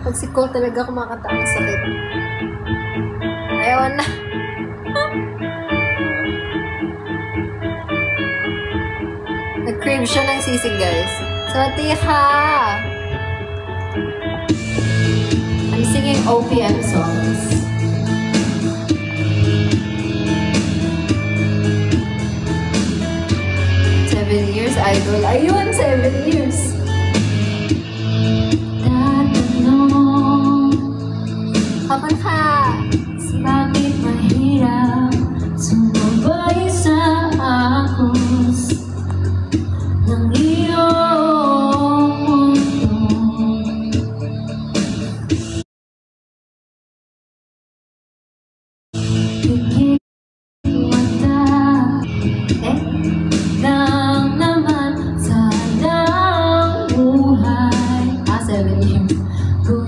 Pag si Cole talaga kumakanta ang sakit. Ayaw na. Nag-crave siya ng sisig, guys. Sawatiha! I'm singing OPM songs. Seven years idol. Ayun, 7 years. Kapan ka? Bakit mahirap sumabay sa akos ng iyong mundo? Higit mata lang naman sana ang buhay. 7 years. Kung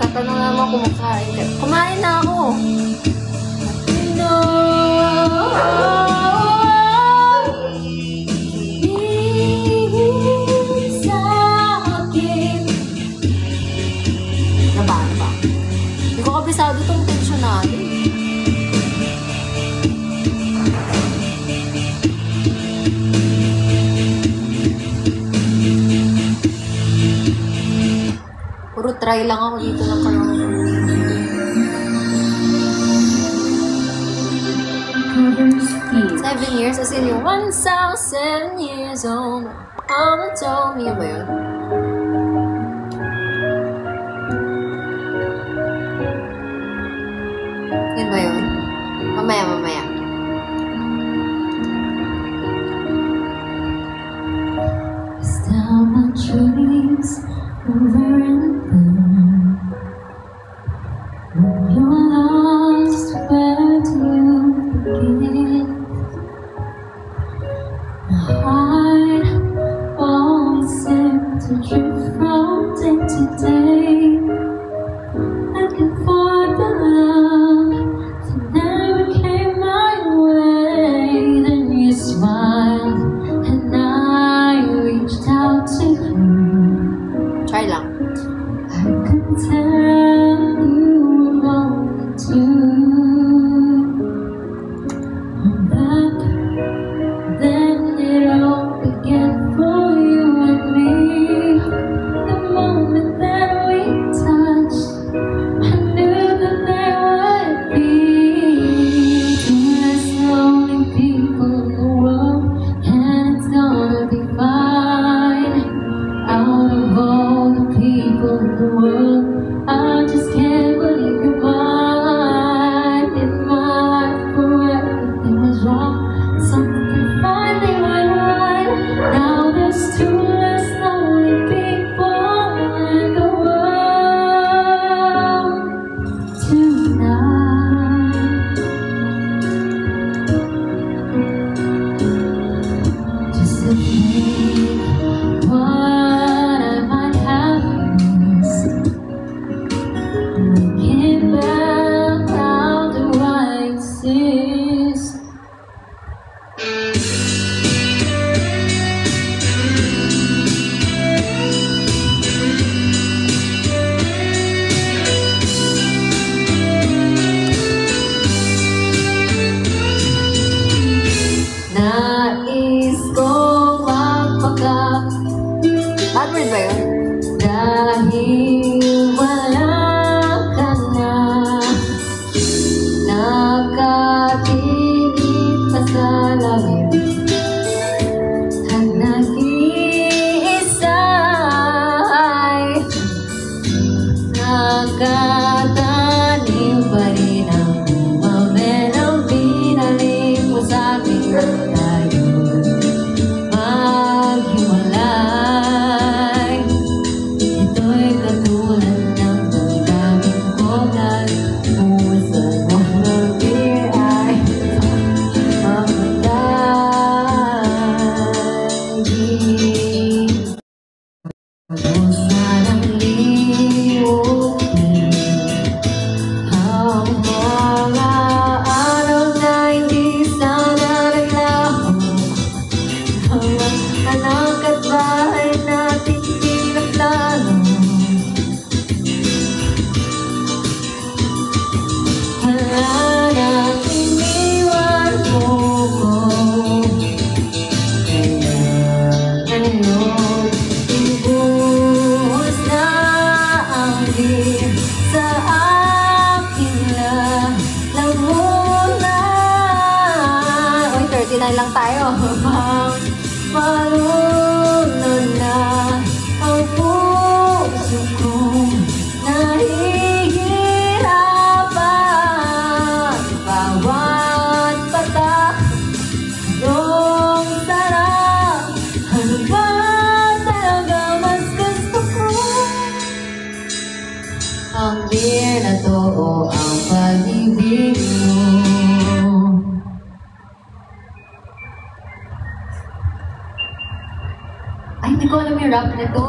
tatanong naman kumakain ka. Kumain na ako. Nabahan ba? Hindi ko kabisado itong tensyon natin. Puro try lang ako dito ng karaoke. 7 years, as in yung 1,000 years old. Mama told me ba yun? Yun ba yun? Mamaya. Still my dreams over and through. When you're lost, where do you begin? My heart always seems to drift from day to day, looking for the love that never came my way. Then you smiled and I reached out to you. Try lang. I could tell you were lonely too. I'm back, then it all began for you and me. The moment that we touched, I knew that there would be two less lonely people in the world, and it's gonna be fine. Out of all the people in the world, I just can't believe you're mine. In my life where everything was wrong, something finally went right. Now there's two less lonely people in the world tonight. Just to think what I might have missed Adward ba yun? Dahil wala ka na, nakatingin pa sa langit, ang nag-iisa ay nakatanim pa rin ang mamenang binalik mo sa akin tayo maghiwalay. Ito'y katulad ng damdamin ko nagpusan mo ng beer ay mamatay. Sanang limutin ang mga araw na hindi sana naglaho, mga anak at bahay natin pinaplano. Wala nang iniwan mo ko, kaya ngayon ibuhos na ang dir sa aking lalamunan. Uy, 39 lang tayo. Marunong na ang puso kong nahihirapan. Bawat patak yung sarap. Ano ba talaga mas gusto ko? Ang beer na to o ang pag-ibig mo? Ay, hindi ko alam yung rap na to.